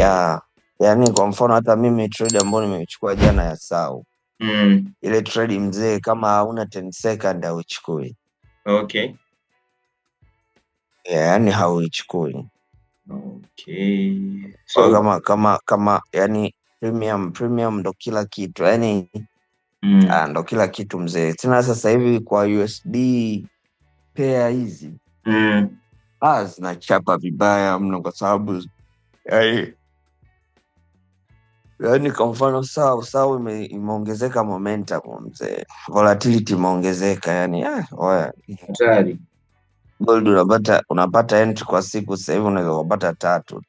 Yeah. Yaani kwa mfano hata mimi trade ambayo nimechukua jana ya SAU. Ile trade mzee kama hauna 10 second hauichukui. Okay. Yeah, yaani hauichukui. Okay. So kama yani premium ndo kila kitu. Yaani ndo kila kitu mzee. Tena sasa hivi kwa USD pair hizi zinachapa vibaya mno kwa sababu yaani kwa mfano SAU imeongezeka momentum mzee. Volatility imeongezeka yani hatari. Gold unapata entry kwa siku sasa hivi unaweza kupata 3.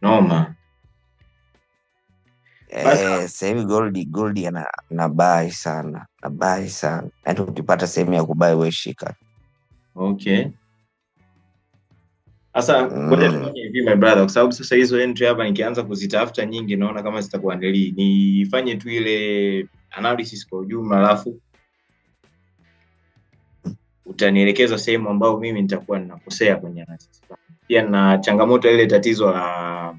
Noma. Sasa hivi gold na buy sana. Yaani ukipata sehemu ya kubuy wewe shika. Okay. Sasa ngoja tufanye hivi my brother, kwa sababu sasa hizo entry hapa nikianza kuzitafuta nyingi naona kama zitakuwa ndeli. Nifanye tu ile analysis kwa ujumla, alafu utanielekeza sehemu ambayo mimi nitakuwa ninakosea kwenye analysis. Pia na changamoto ile tatizo la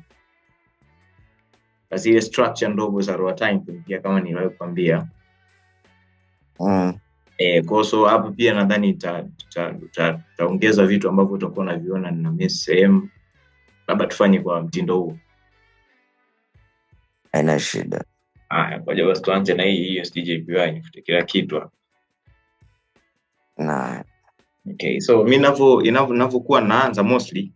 zile structure ndogo za raw time pia kama nilivyokuambia. Kwa so hapo pia nadhani tutaongeza vitu ambavyo utakuwa unaviona na miss sehemu, labda tufanye kwa mtindo huu. Haina shida. Kwa hiyo basi tuanze na hii USDJPY nifute kila kitu. Okay, so mimi ninavyokuwa naanza mostly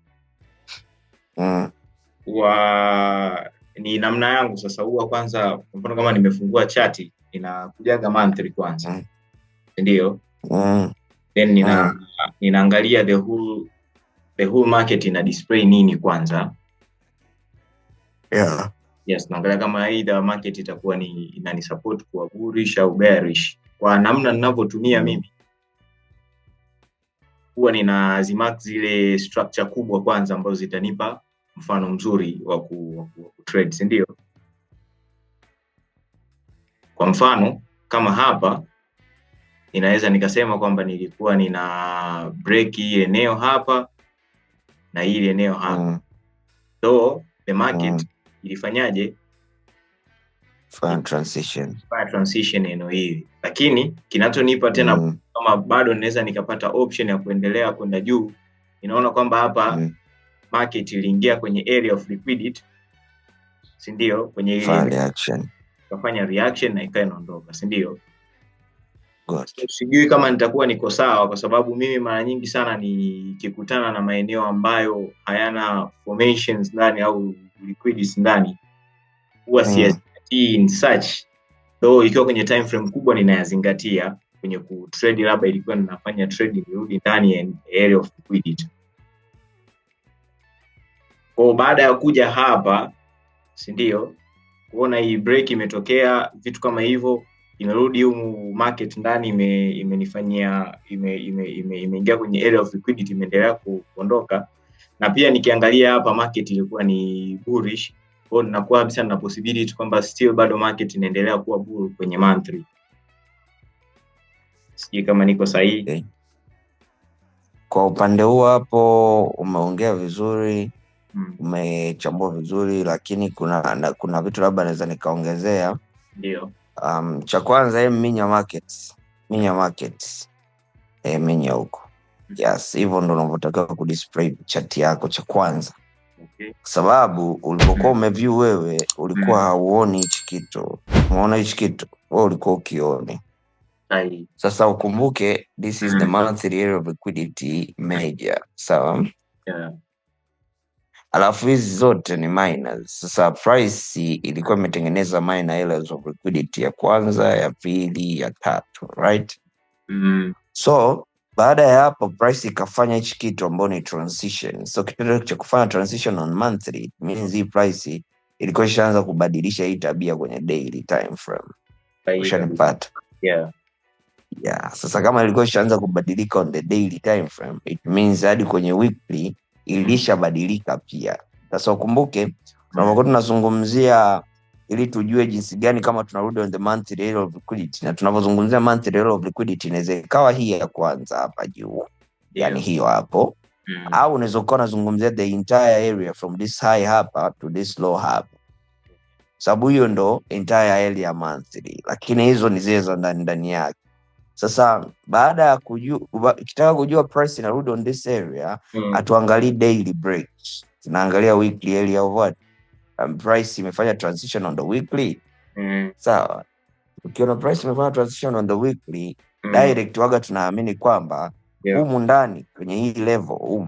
ni namna yangu sasa. Huwa kwanza kwa mfano kama nimefungua chati inakujaga monthly kwanza. Ndio. Then ninaangalia the whole market ina display nini kwanza. Yeah. Yes, naangalia kama either market itakuwa inani support kwa bullish au bearish. Kwa namna ninavyotumia mimi huwa ninazimark zile structure kubwa kwanza ambazo zitanipa mfano mzuri wa ku trade, ndio. Kwa mfano kama hapa inaweza nikasema kwamba nilikuwa nina break hii eneo hapa na hili eneo hapa. So the market ilifanyaje? Fine transition eneo hili. Lakini kinachonipa tena kama bado naweza nikapata option ya kuendelea kwenda juu, inaona kwamba hapa market iliingia kwenye area of liquidity, si ndio? Kwenye reaction. Kafanya reaction na ikawa inaondoka, si ndio? Sijui kama nitakuwa niko sawa, kwa sababu mimi mara nyingi sana nikikutana na maeneo ambayo hayana formations ndani au liquidity ndani, huwa siyazingatii in such, though ikiwa kwenye time frame kubwa ninayazingatia kwenye ku trade, labda ilikuwa ninafanya trade nirudi ndani ya area of liquidity. Kwa baada ya kuja hapa, si ndio, kuona hii break imetokea, vitu kama hivyo, imerudi humu market ndani, imenifanyia imeingia kwenye area of liquidity, imeendelea kuondoka. Na pia nikiangalia hapa market ilikuwa ni bullish, kwa hiyo ninakuwa kabisa na possibility kwamba still bado market inaendelea kuwa bull kwenye monthly. Sijui kama niko sahihi. Kwa upande huo hapo umeongea vizuri, umechambua vizuri, lakini kuna vitu labda naweza nikaongezea. Ndio. Cha kwanza minya markets. Minya huko. Yes, hivyo ndo unavyotakiwa ku display chart yako cha kwanza. Okay. Sababu ulipokuwa umeview wewe ulikuwa hauoni hichi kitu. Umeona hichi kitu? Wewe ulikuwa ukioni. Sasa ukumbuke this is the monthly area of liquidity major. Sawa? Yeah. Alafu hizi zote ni minors. Sasa price ilikuwa imetengeneza minor areas of liquidity ya kwanza, ya pili, ya tatu, right? So baada ya hapo price ikafanya hichi kitu ambacho ni transition. So kitendo cha kufanya transition on monthly means hii price ilikuwa ishaanza kubadilisha hii tabia kwenye daily time frame. Ushanipata? Yeah. Sasa kama ilikuwa ishaanza kubadilika on the daily time frame, it means hadi kwenye weekly ilishabadilika pia. Sasa ukumbuke tunapokuwa tunazungumzia ili tujue jinsi gani kama tunarudi on the monthly area of liquidity, na tunapozungumzia monthly area of liquidity inaweza ikawa hii ya kwanza hapa juu. Yani hiyo hapo. au unaweza kuwa unazungumzia the entire area from this high hapa to this low hapa, sababu hiyo ndo entire area monthly, lakini hizo ni zile za ndani yake. Sasa baada ya kitaka kujua price inarudi on this area, atuangalie daily breaks, tunaangalia weekly area of what price imefanya transition on the weekly. Sawa, ukiona price imefanya transition on the weekly direct, waga tunaamini kwamba humu ndani kwenye hii level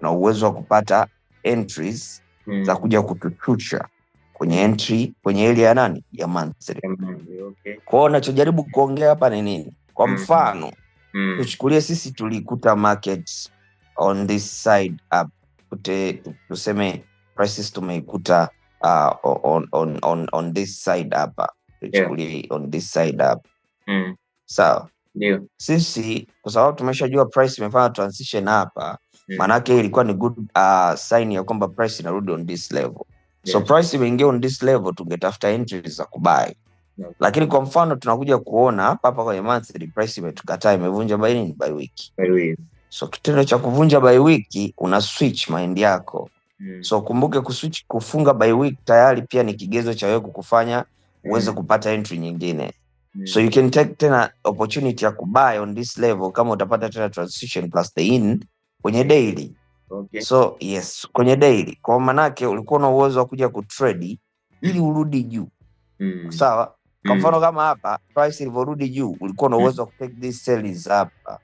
na uwezo wa kupata entries za kuja kutushusha kwenye entry kwenye area ya nani ya monthly. Kwa hiyo nachojaribu kuongea hapa ni nini? Kwa mfano tuchukulie sisi tulikuta market on this side up, tuseme prices tumeikuta on this side hapa, tuchukulie on this side up. Sawa, ndio sisi kwa sababu tumeshajua price imefanya transition hapa, maana yake ilikuwa ni good sign ya kwamba price inarudi on this level. So price imeingia on this level, tungetafuta entries za kubuy. Lakini kwa mfano tunakuja kuona hapa kwenye monthly price imetukataa, imevunja by week. So kitendo cha kuvunja by week, una switch mind yako. So kumbuke kufunga by week tayari pia ni kigezo cha wewe kukufanya uweze kupata entry nyingine. So you can take tena opportunity ya kubuy on this level kama utapata tena transition plus the in kwenye daily. So yes, kwenye daily kwa manake ulikuwa na uwezo wa kuja kutrade ili urudi juu. Sawa, kwa mfano kama hapa price ilivyorudi juu, ulikuwa na uwezo wa kutake these sells hapa.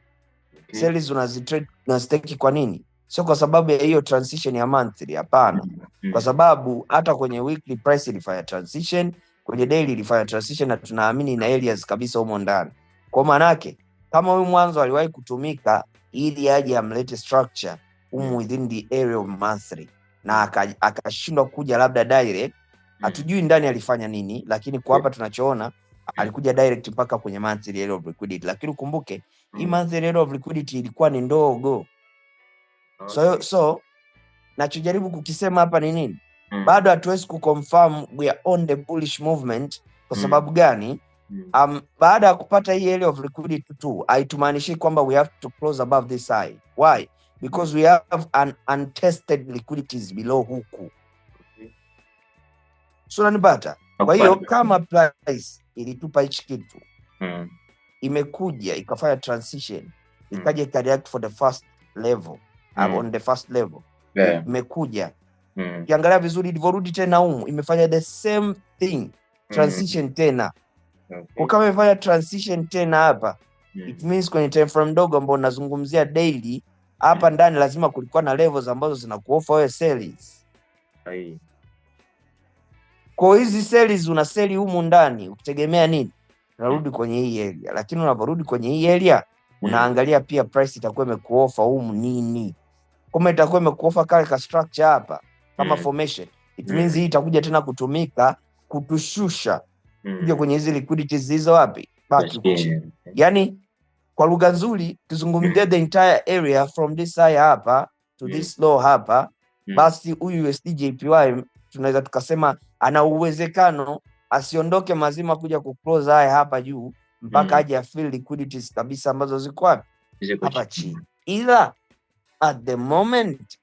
Sells unazitrade na stake. Kwa nini? Sio kwa sababu ya hiyo transition ya monthly, hapana. Kwa sababu hata kwenye weekly price ilifanya transition, kwenye daily ilifanya transition, na tunaamini na areas kabisa humo ndani. Kwa maana yake kama huyu mwanzo aliwahi kutumika ili aje amlete structure within the area of monthly na akashindwa kuja labda direct, hatujui ndani alifanya nini, lakini kwa hapa tunachoona alikuja direct mpaka kwenye monthly area of liquidity. Lakini ukumbuke hii monthly area of liquidity ilikuwa ni ndogo. So nachojaribu kukisema hapa ni nini? Bado hatuwezi kuconfirm we are on the bullish movement. Kwa sababu gani? Baada ya kupata hii area of liquidity tu, haitumaanishi kwamba we have to close above this high. Why? Because we have an untested liquidities below huku. So nanipata. Kwa hiyo kama price ilitupa hichi kitu, imekuja ikafanya transition, ikaja ikareact for the first level, on the first level, imekuja kiangalia vizuri ilivyorudi tena humu, imefanya the same thing, transition tena. Kwa kama imefanya transition tena hapa, it means kwenye time frame ndogo ambao nazungumzia daily, hapa ndani lazima kulikuwa na levels ambazo zinakuoffer wewe sells. Kwa hizi sells una sell humu ndani ukitegemea nini? Unarudi kwenye hii area. Lakini unaporudi kwenye hii area, unaangalia pia price itakuwa imekuoffer humu nini. Kama itakuwa imekuoffer kale ka structure hapa kama formation, it means hii itakuja tena kutumika kutushusha kuja kwenye hizi liquidities hizo wapi? Baki chini. Yani kwa lugha nzuri tuzungumzie the entire area from this high hapa to this low hapa. Basi huyu USD JPY tunaweza tukasema ana uwezekano asiondoke mazima kuja kuclose high hapa juu mpaka aje afil liquidities kabisa ambazo ziko wapi? Hapa chini. Ila at the moment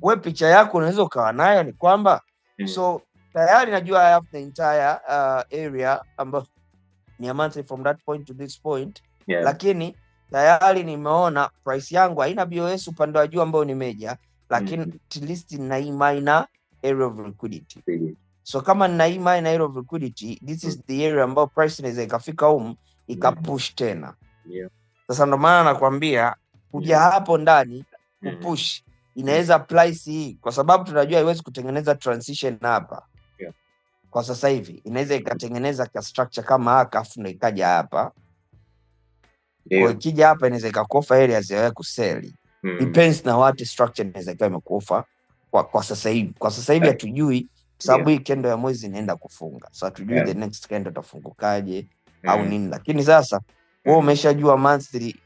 we picha yako unaweza ukawa nayo ni kwamba so tayari najua I have the entire area ambayo ni monthly from that point to this point, lakini tayari nimeona price yangu haina BOS upande wa juu ambao ni major, lakini at least na hii minor area of liquidity. So kama na hii minor area of liquidity, this is the area ambayo price inaweza ikafika humu ikapush tena. Sasa ndo maana nakwambia kuja hapo ndani kupush inaweza price hii, kwa sababu tunajua haiwezi kutengeneza transition hapa. Kwa sasa hivi inaweza ikatengeneza ka structure kama haka afu ndo ikaja hapa. Kwa ikija hapa inaweza ikakofa areas ya kusell. Depends na what structure inaweza ikawa imekufa kwa sasa hivi. Kwa sasa hivi hatujui sababu hii kendo ya mwezi inaenda kufunga. So hatujui the next kendo itafungukaje au nini. Lakini sasa wewe umeshajua monthly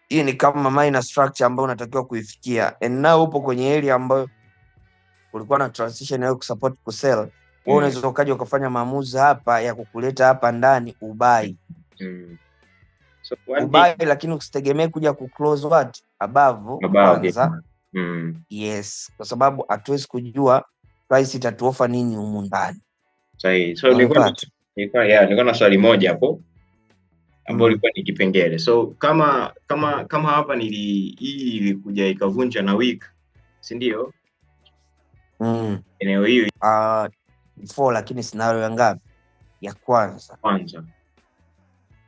hii ni kama minor structure ambayo unatakiwa kuifikia, and now upo kwenye area ambayo kulikuwa na transition ya kusupport kusell. Wewe unaweza ukaja ukafanya maamuzi hapa ya kukuleta hapa ndani ubai. So ubai, lakini usitegemee kuja kuclose what above kwanza. Yes, kwa sababu hatuwezi kujua price itatuofa nini humu ndani. Sahihi. So nilikuwa na swali moja hapo ambalo ilikuwa ni kipengele. So kama hapa hii ilikuja ikavunja na week, si ndio? Eneo hiyo before, lakini scenario ya ngapi? Ya kwanza.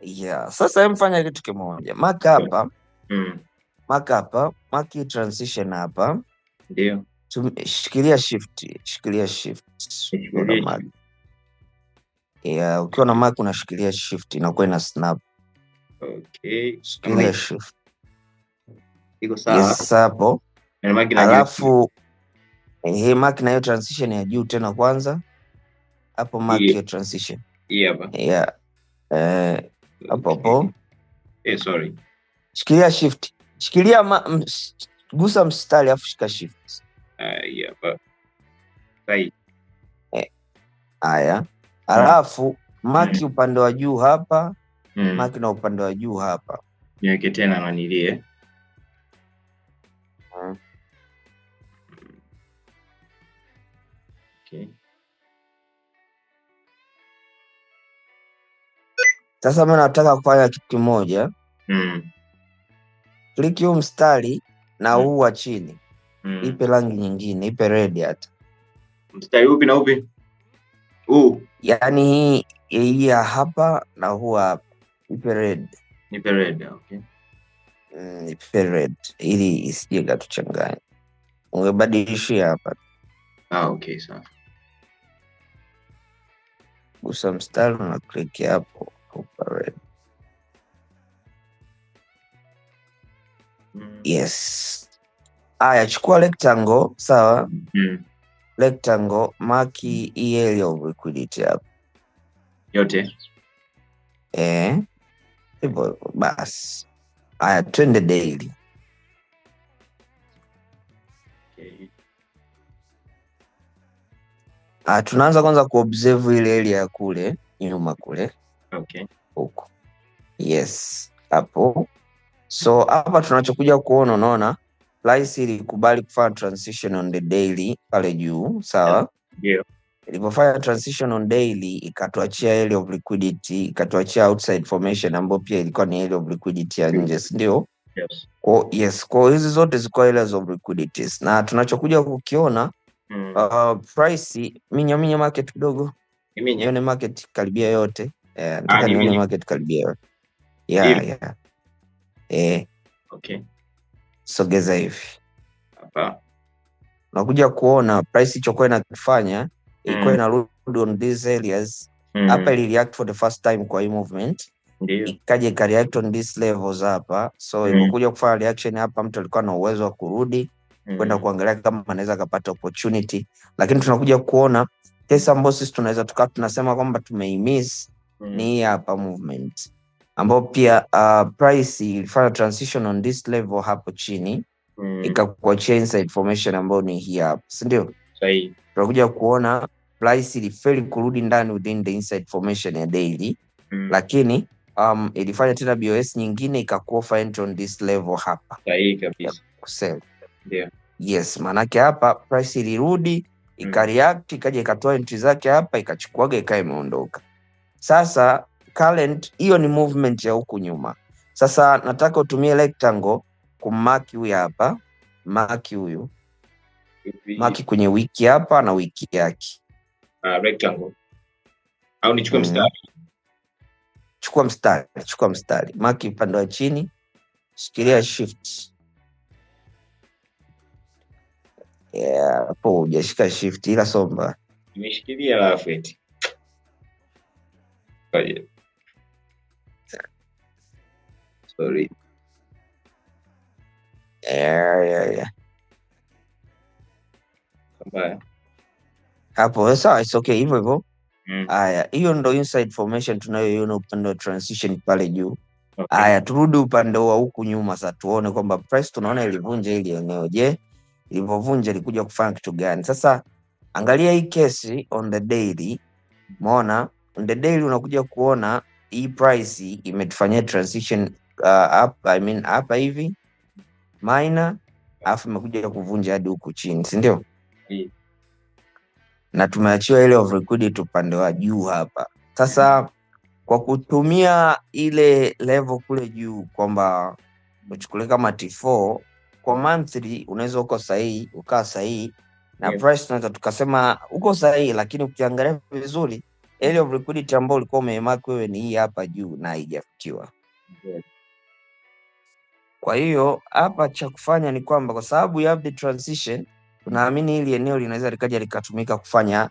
Yeah, sasa mfanya kitu kimoja. Mark hapa. Mark hii transition hapa. Ndio. Shikilia shift. Yeah, ukiwa na mark unashikilia shift inakuwa ina snap. Okay. Shikilia shift. Iko sawa. Yes, hapo. Alafu mark na hiyo transition ya juu tena kwanza. Hapo mark hiyo transition. Yeah. Hapo. Sorry. Shikilia shift. Shikilia gusa mstari afu shika shift. Right. Haya. Alafu mark upande wa juu hapa. Mark na upande wa juu hapa. Niweke tena manilie. Okay. Sasa mimi nataka kufanya kitu kimoja. Click hiyo mstari na huu wa chini. Ipe rangi nyingine, ipe red hata. Mstari upi na upi? Yaani hii hapa na huu hapa. Ipe red. Nipe red, okay. Ipe red ili isije katuchanganya. Ungebadilishia hapa. Okay, sawa. Gusa mstari na click hapo. Red. Yes. Aya, chukua rectangle, sawa? Rectangle, mark hii area of liquidity hapo. Yote? Hivyo basi. Aya, twende daily. Okay. Tunaanza kwanza kuobserve ile area ya kule, nyuma kule. Okay. Huko. Yes, hapo. So hapa tunachokuja kuona, unaona price ilikubali kufanya transition on the daily pale juu, sawa? Ndio. Ilipofanya transition on daily ikatuachia area of liquidity, ikatuachia outside formation ambayo pia ilikuwa ni area of liquidity ya nje, ndio? Yes. Kwa hizi zote ziko areas of liquidities. Na tunachokuja kukiona price minya market kidogo. Nione market karibia yote. Nataka nione market karibia yote. Yeah. Okay. Sogeza hivi. Hapa. Unakuja kuona price ichokuwa inafanya ilikuwa inarudi on these areas. Hapa ili react for the first time kwa hii movement. Ndio. Ikaje react on these levels hapa. So ilikuja kufanya reaction hapa, mtu alikuwa na uwezo wa kurudi kwenda kuangalia kama anaweza kupata opportunity, lakini tunakuja kuona kesa ambayo sisi tunaweza tunasema kwamba tumeimiss ni hapa movement ambao pia price ilifanya transition on this level hapo chini ikakuachia inside formation ambayo ni hii hapa, si ndio? Sahihi. Tunakuja kuona price ilifeli kurudi ndani within the inside formation ya daily, lakini ilifanya tena BOS nyingine ikakuofa entry on this level hapa. Sahihi kabisa. Kusema. Ndio. Yes, manake hapa price ilirudi ikareact ikaja ikatoa entry zake hapa ikachukuaga ikae imeondoka. Sasa current hiyo ni movement ya huku nyuma. Sasa nataka utumie rectangle kummark huyu hapa, mark huyu. Mark kwenye wiki hapa na wiki yake. Rectangle. Au nichukue mstari? Chukua mstari. Mark upande wa chini. Shikilia shift. Yeah, hapo hujashika shift ila somba. Nimeshikilia alafu eti. Sorry. Yeah. Mbaya. Hapo sawa, it's okay hivyo. Haya, hiyo ndo inside formation tunayoiona upande wa transition pale juu. Haya, turudi upande wa huku nyuma sasa tuone kwamba price tunaona ilivunja ile eneo. Je, ilivyovunja ilikuja kufanya kitu gani? Sasa angalia hii kesi on the daily. Umeona? On the daily unakuja kuona hii price imetufanyia transition hapa hivi. minor alafu imekuja kuvunja hadi huku chini, si ndio? Na tumeachiwa ile of liquidity upande wa juu hapa. Sasa kwa kutumia ile level kule juu kwamba uchukue kama T4 kwa monthly, unaweza uko sahihi, ukaa sahihi na price tunaweza tukasema uko sahihi, lakini ukiangalia vizuri area of liquidity ambayo ulikuwa umemark wewe ni hii hapa juu na haijafutiwa. Kwa hiyo hapa cha kufanya ni kwamba kwa sababu you have the transition, tunaamini hili eneo linaweza likaja likatumika kufanya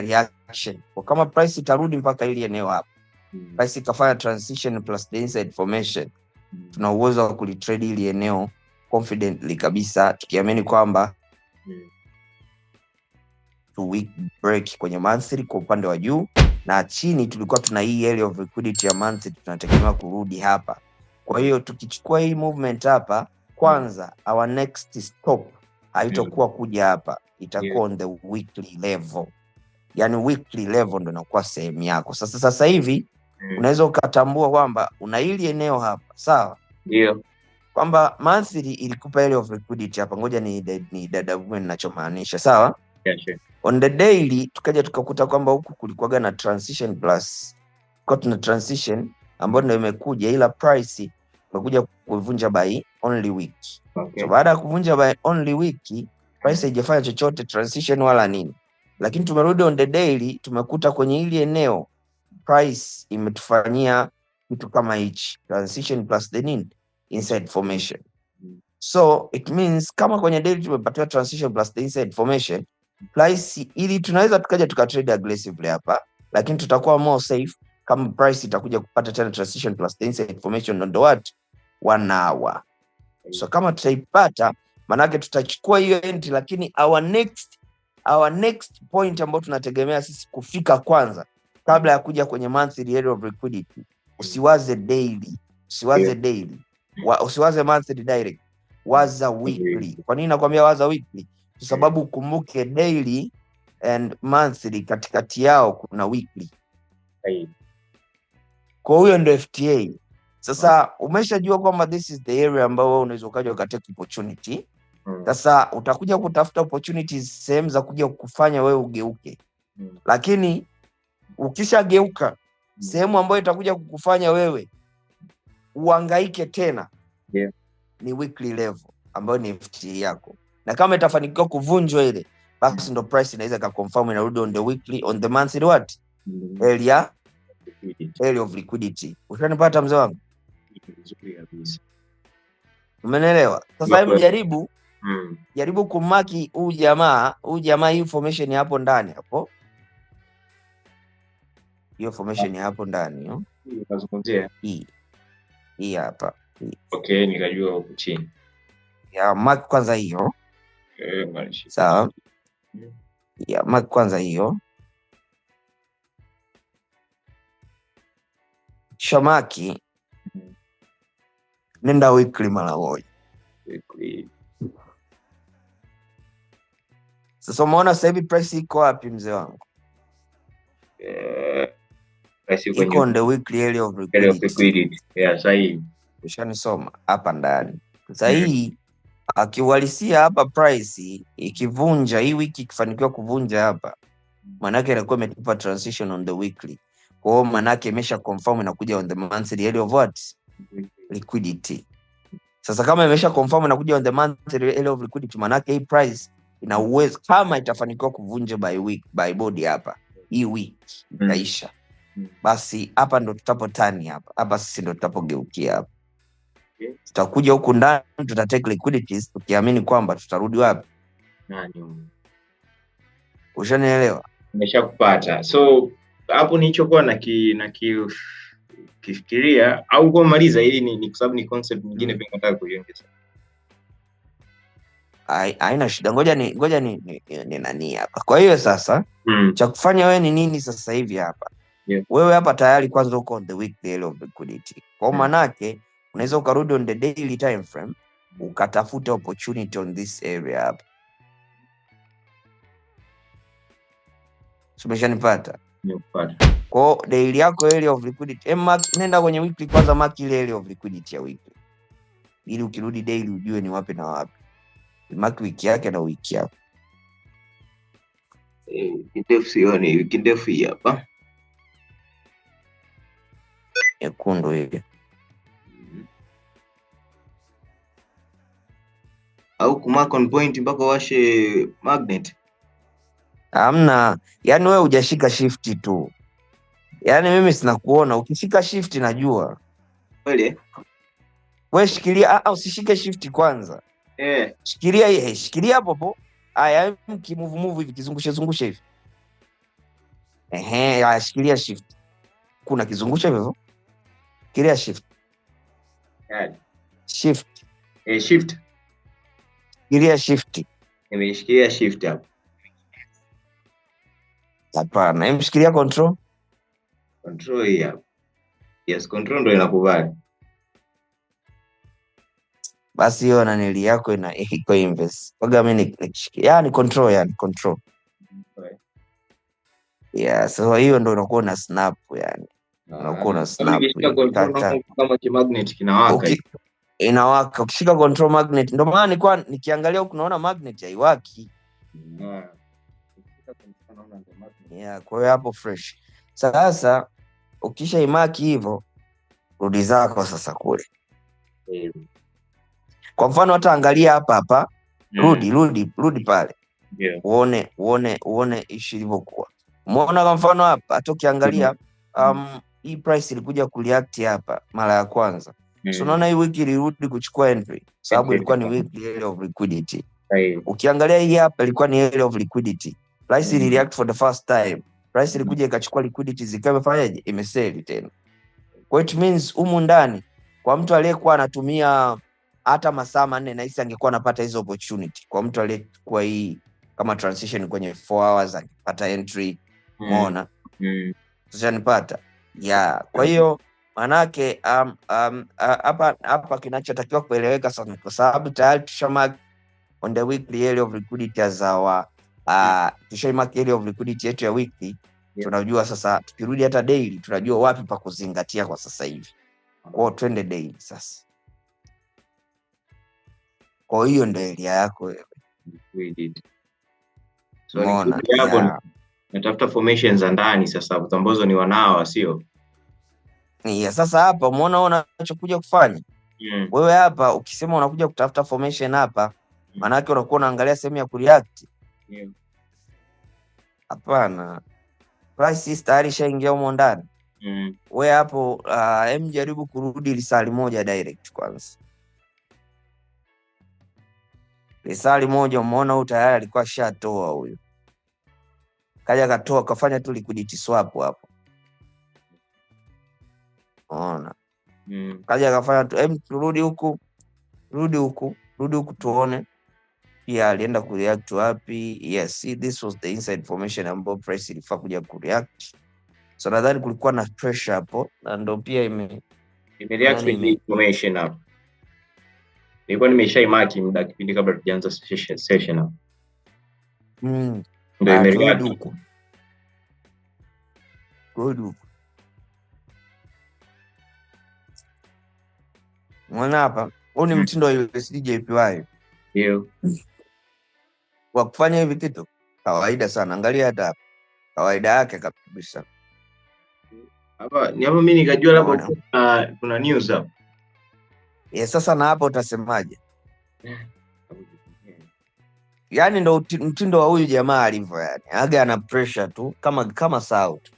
reaction. Kwa kama price itarudi mpaka hili eneo hapa, price ikafanya transition plus the inside formation, tuna uwezo wa kulitrade hili eneo confidently kabisa, tukiamini kwamba 2 week break kwenye monthly kwa upande wa juu, na chini tulikuwa tuna hii area of liquidity ya monthly tunategemea kurudi hapa. Kwa hiyo tukichukua hii movement hapa, kwanza our next stop haitakuwa kuja hapa, itakuwa on the weekly level. Yani weekly level ndo inakuwa sehemu yako. Sasa hivi unaweza ukatambua kwamba una hili eneo hapa, sawa? Ndio. Kwamba monthly ilikupa area of liquidity hapa. Ngoja ni dadavue ninachomaanisha, sawa? Sure. On the daily tukaja tukakuta kwamba huku kulikuwa na transition plus kwa tuna transition ambayo ndio imekuja, ila price imekuja kuvunja by only week. Okay. So baada ya kuvunja by only week, price haijafanya chochote transition wala nini. Lakini tumerudi on the daily, tumekuta kwenye hili eneo price imetufanyia kitu kama hichi, transition plus the nini, inside formation. So it means kama kwenye daily tumepatiwa transition plus the inside formation, price ili tunaweza tukaja tukatrade aggressively hapa, lakini tutakuwa more safe kama price itakuja kupata tena transition plus the inside formation on the what 1 hour. So kama tutaipata, manake tutachukua hiyo entry, lakini our next point ambayo tunategemea sisi kufika kwanza kabla ya kuja kwenye monthly area of liquidity. Usiwaze daily, usiwaze monthly direct, waza weekly. Kwa nini nakwambia waza weekly? Kwa sababu ukumbuke daily and monthly katikati yao kuna weekly. Kwa hiyo ndio FTA. Sasa umeshajua kwamba this is the area ambayo unaweza ukaja ukatake opportunity. Sasa utakuja kutafuta opportunities sehemu za kuja kufanya wewe ugeuke. Lakini ukishageuka, sehemu ambayo itakuja kukufanya wewe uhangaike tena ni weekly level ambayo ni FTA yako. Na kama itafanikiwa kuvunjwa ile, basi ndo price inaweza ka confirm inarudi on the weekly, on the monthly what? Area of liquidity. Ushanipata mzee wangu? Umeelewa? Sasa hivi jaribu kumaki huyu jamaa hii formation hapo ndani hapo. Hiyo formation hapo ndani, unazungumzia hii hapa. Okay, nikajua huko chini. Ya mark kwanza hiyo. Sawa. Ya mark kwanza hiyo. Shamaki. Nenda weekly mara moja. Weekly. Sasa umeona sasa hivi price iko wapi mzee wangu? Iko on the weekly area of liquidity. Yeah, sahihi. Ushanisoma hapa ndani. Sasa hii akiuhalisia hapa price ikivunja hii wiki, ikifanikiwa kuvunja hapa, maana yake inakuwa imetupa transition on the weekly. Kwa hiyo maana yake imesha confirm inakuja on the monthly area of what? Liquidity. Sasa kama imesha confirm inakuja on the monthly area of liquidity, maana yake hii price ina uwezo kama itafanikiwa kuvunja by week, by body hapa, hii week itaisha. Basi hapa ndo tutapotani hapa sisi ndo tutapogeukia hapa. Tutakuja huku ndani tutatake liquidities tukiamini kwamba tutarudi wapi? Ushanielewa? Nimeshakupata. So hapo nilichokuwa kifikiria au kwa maliza ili ni kwa sababu ni concept nyingine pia nataka kuiongeza. Haina shida. Ngoja ni nani hapa. Kwa hiyo sasa cha kufanya wewe ni nini sasa hivi hapa? Wewe hapa tayari kwanza uko on the weekly area of liquidity. Kwa maana yake unaweza ukarudi on the daily time frame ukatafuta opportunity on this area hapa. Umeshanipata? Nimepata. Kwa daily yako area of liquidity, nenda kwenye weekly kwanza, mark ile area of liquidity ya weekly. ili ukirudi daily ujue ni wapi na wapi. Mark wiki yake na wiki yake. Wiki ndefu sioni, wiki ndefu hii hapa. Nyekundu hivi. Au kumark on point mpaka washe magnet. Hamna, yani wewe hujashika shift tu. Yani mimi sina kuona, ukishika shift najua. Kweli? Wewe shikilia, usishike shift kwanza. Shikilia hii, shikilia hapo hapo. Aya, move hivi, kizungushe hivi. Shikilia shift. Kuna kizungusha hivyo. Shikilia shift. Shift. Shift. Shikilia shift. Nimeshikilia shift hapo. Hapana, nimeshikilia control. Control hii hapo. Yes, control ndio inakubali. Basi hiyo nanili yako iko invest. Waga mimi nikishikia. Ni control, yani control. Yeah, so hiyo ndio unakuwa na snap yani. Unakuwa na snap. Kama magnet kinawaka. Inawaka. Ukishika control magnet, ndio maana nilikuwa nikiangalia huko naona magnet haiwaki. Yeah, kwa hiyo hapo fresh. Sasa ukisha imaki hivyo, rudi zako sasa kule. Kwa mfano hata angalia hapa. Rudi pale. Yeah. Uone ishi ilivyokuwa. Umeona kwa mfano hapa hata ukiangalia hii price ilikuja kureact hapa mara ya kwanza. So unaona hii wiki ilirudi kuchukua entry sababu ilikuwa ni weekly area of liquidity. Ukiangalia hii hapa ilikuwa ni area of liquidity. Price ilireact for the first time. Price ilikuja ikachukua liquidity zikawa fanyaje? Imesell tena. Kwa it means humu ndani kwa mtu aliyekuwa anatumia hata masaa 4 na hisi angekuwa anapata hizo opportunity. Kwa mtu aliyekuwa hii kama transition kwenye 4 hours akipata entry, umeona? Sasa nipata. Yeah, kwa hiyo manake hapa kinachotakiwa kueleweka sana kwa sababu tayari tushamark on the weekly area of liquidity as our tushamark area of liquidity yetu ya weekly. Tunajua sasa tukirudi hata daily tunajua wapi pa kuzingatia kwa sasa hivi. Kwa twende daily sasa. Kwa hiyo ndio area yako wewe. So hapo natafuta formations za ndani sasa ambazo ni wanawa sio? Yeah, sasa hapa umeona unachokuja kufanya. Wewe hapa ukisema unakuja kutafuta formation hapa, maana yake unakuwa unaangalia sehemu ya kureact. Hapana. Price tayari shaingia humo ndani. Wewe hapo jaribu kurudi lisali moja direct kwanza. Lisali moja umeona huyu tayari alikuwa shatoa huyo. Kaja katoa kafanya tu liquidity swap hapo. Unaona? Kaja kafanya tu rudi huku tuone. Pia alienda kureact wapi? Yes, see this was the inside formation ambayo price ilifaa kuja kureact. So nadhani kulikuwa na pressure hapo na ndio pia imereact with formation hapo. Nilikuwa nimeshaimaki muda kipindi kabla tuanze session hapo. Ndio imereact huko. Good. Mwana hapa, huu ni mtindo wa USD JPY. Ndio. Kwa kufanya hivi kitu kawaida sana. Angalia hata kawaida yake kabisa. Hapa mimi nikajua labda kuna news hapo. Sasa na hapo utasemaje? Yaani ndo mtindo wa huyu jamaa alivyo yani. Aga ana pressure tu kama South.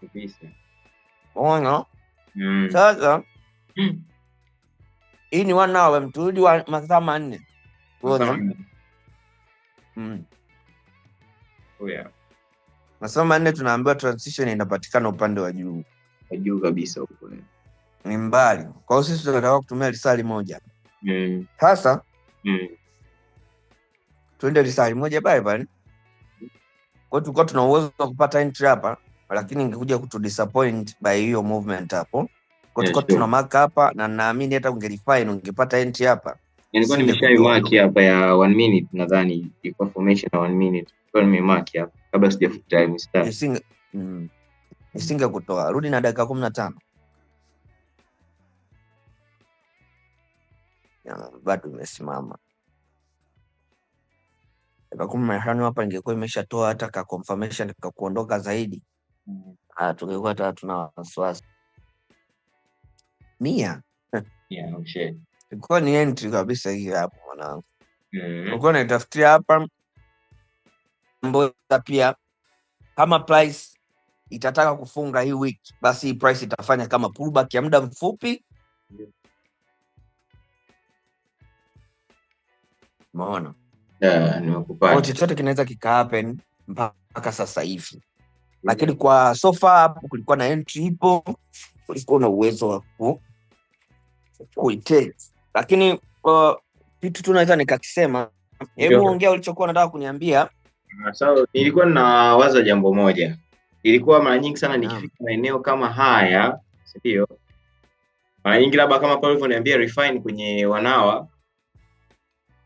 Kabisa. Ona? Sasa hii ni 1 hour mturudi wa masaa 4. Unaona? Yeah. Masaa 4 tunaambiwa transition inapatikana upande wa juu. Wa juu kabisa huko. Ni mbali. Kwa hiyo sisi tunataka kutumia lisali moja. Sasa twende lisali moja bye. Kwa tulikuwa tuna uwezo wa kupata entry hapa, lakini ingekuja kutudisappoint by hiyo movement hapo. Kwa tulikuwa tuna mark hapa na naamini hata ungerefine ungepata entry hapa. Nilikuwa nimeshamark hapa ya 1 minute nadhani ilikuwa formation ya 1 minute. Nilikuwa nimemark hapa kabla sijafuta time start. Isinge kutoa. Rudi na dakika 15. bado imesimama. Kwa 15 hapa ingekuwa imeshatoa hata ka confirmation ka kuondoka zaidi, tungekuwa hata tuna wasiwasi. 100 ilikuwa ni entry kabisa hii hapo mwanangu. Ulikuwa naitafutia hapa mboza pia, kama price itataka kufunga hii wiki, basi hii price itafanya kama pullback ya muda mfupi. Umeona? Nimekupata. Chochote kinaweza kika happen mpaka sasa hivi. Lakini kwa so far hapo kulikuwa na entry ipo, kulikuwa na uwezo wa kuitake. Lakini kitu tunaweza nikakisema, hebu ongea ulichokuwa unataka kuniambia. Sawa, nilikuwa nawaza jambo moja. Ilikuwa mara nyingi sana nikifika maeneo kama haya, ndio mara nyingi labda kama pale ulivyoniambia refine kwenye wanawa,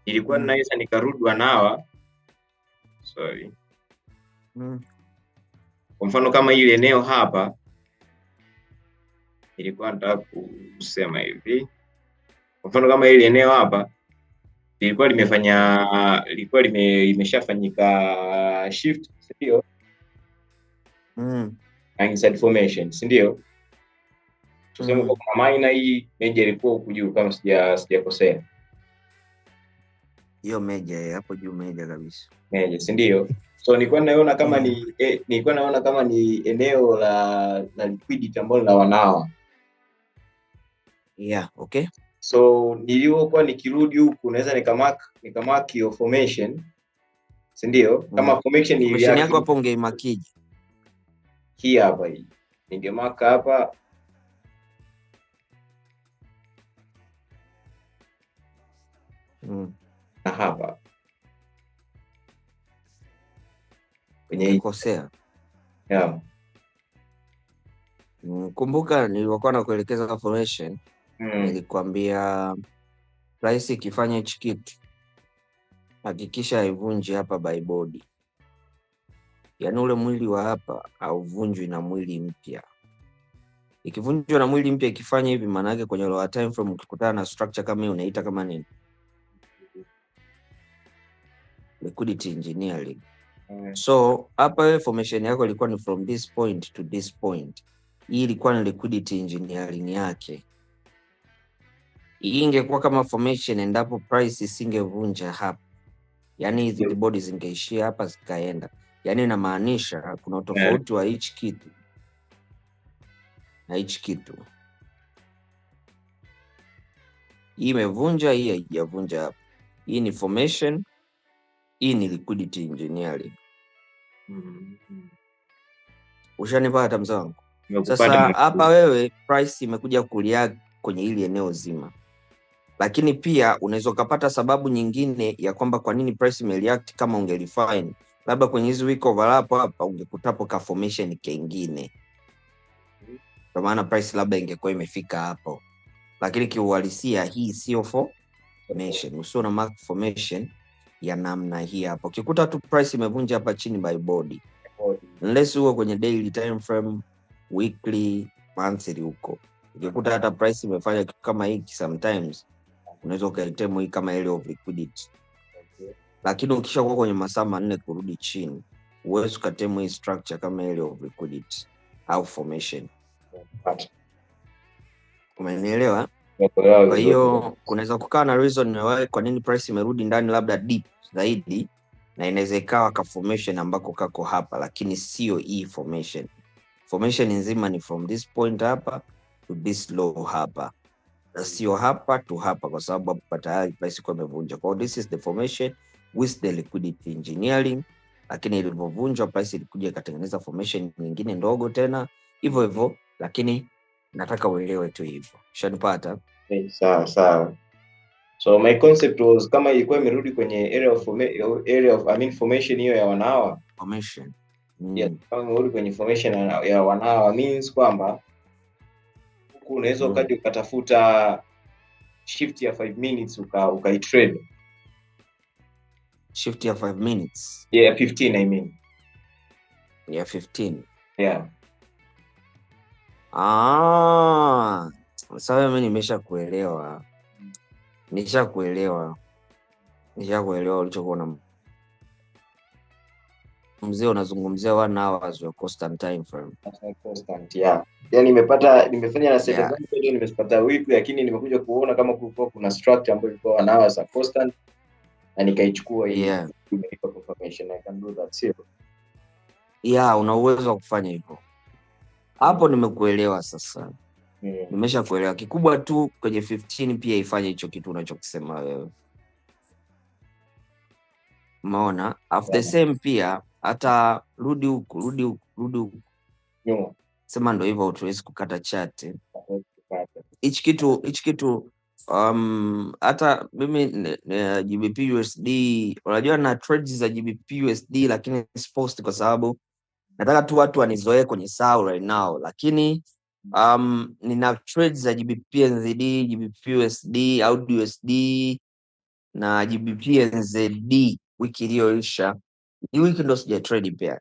ilikuwa naweza nikarudi wanawa. Sorry. Kwa mfano kama ile eneo hapa, ilikuwa nataka kusema hivi. Kwa mfano kama ile eneo hapa ilikuwa imeshafanyika shift, ndio inside formation, ndio tuseme kwa minor hii major ilikuwa huku juu kama sijakosea. Hiyo major hapo juu, major kabisa. Major, ndio. So nilikuwa naona kama ni eneo la liquidity ambalo la wanawa. Yeah, okay. So niliokuwa nikirudi huku naweza nikamark hiyo formation. Ndio, kama formation yako hapo ungeimakiji. Hii hapa hii. Ningemark hapa. Na hapa. Kwenye kosea. Yeah. Kumbuka nilikuwa nakuelekeza formation. Nilikwambia price ikifanya hichi kitu hakikisha haivunji hapa by body. Yaani ule mwili wa hapa hauvunjwi na mwili mpya. Ikivunjwa na mwili mpya ikifanya hivi, maana yake kwenye lower time frame ukikutana na structure kama hii unaita kama nini? Liquidity engineering. So hapa formation yako ilikuwa ni from this point to this point. Hii ilikuwa ni liquidity engineering yake. Hii ingekuwa kama formation endapo price isingevunja hapa. Yaani hizi body zingeishia hapa zikaenda. Yaani inamaanisha kuna utofauti wa each kitu na each kitu. Hii imevunja, hii haijavunja hapa. Hii ni formation, hii ni liquidity engineering. Ushanipata mzee wangu? Sasa hapa wewe price imekuja kulia kwenye hili eneo zima. Lakini pia unaweza kupata sababu nyingine ya kwamba kwa nini price imereact kama ungelifine. Labda kwenye hizi week overlap hapa ungekutapo ka formation kingine. Kwa maana price labda ingekuwa imefika hapo. Lakini kiuhalisia hii sio formation. Usio na mark formation ya namna hii hapo. Ukikuta tu price imevunja hapa chini by body. Unless uwe kwenye daily time frame, weekly, monthly huko. Ukikuta hata price imefanya kitu kama hiki sometimes unaweza ukaitemu hii kama area of liquidity. Lakini ukishakuwa kwenye masaa 4 kurudi chini, uweze ukatemu hii structure kama area of liquidity au formation. Umenielewa? Kwa hiyo kunaweza kukaa na reason why kwa nini price imerudi ndani labda deep zaidi, na inaweza ikawa ka formation ambako kako hapa, lakini sio hii formation. Formation nzima ni from this point hapa to this low hapa. Na sio hapa to hapa, kwa sababu hapa tayari price kwa imevunja. Kwa this is the formation with the liquidity engineering, lakini ilipovunjwa price ilikuja ikatengeneza formation nyingine ndogo tena hivyo hivyo, lakini nataka uelewe tu hivyo. Ushanipata? Sawa. So my concept was kama ilikuwa imerudi kwenye area of formation hiyo ya wanawa. Formation. Yeah, kama imerudi kwenye formation ya wanawa means kwamba huku unaweza ukaje ukatafuta shift ya 5 minutes ukaitrade. Shift ya 5 minutes. Yeah, 15 I mean. Yeah, 15. Yeah. Sasa mimi nimesha kuelewa. Nishakuelewa ulichokuwa na mzee, unazungumzia 1 hours wa constant time frame. Constant, yeah. Yani nimefanya na setup zangu ndio nimepata weekly, lakini nimekuja kuona kama kulikuwa kuna structure ambayo ilikuwa 1 hours constant na nikaichukua hii imenipa confirmation I can do that, sio? Yeah, una uwezo wa kufanya hivyo. Hapo nimekuelewa sasa. Nimeshakuelewa. Kikubwa tu kwenye 15 pia ifanye hicho kitu unachokisema wewe. Umeona? After same pia hata rudi huku. Sema ndio hivyo, utuwezi kukata chat. Hichi kitu hata mimi GBP USD, unajua na trades za GBP USD, lakini post kwa sababu nataka tu watu wanizoee kwenye sao right now, lakini nina trades za GBP NZD, GBP USD, AUD USD na GBP NZD wiki iliyoisha. Hii wiki ndo sija trade pia.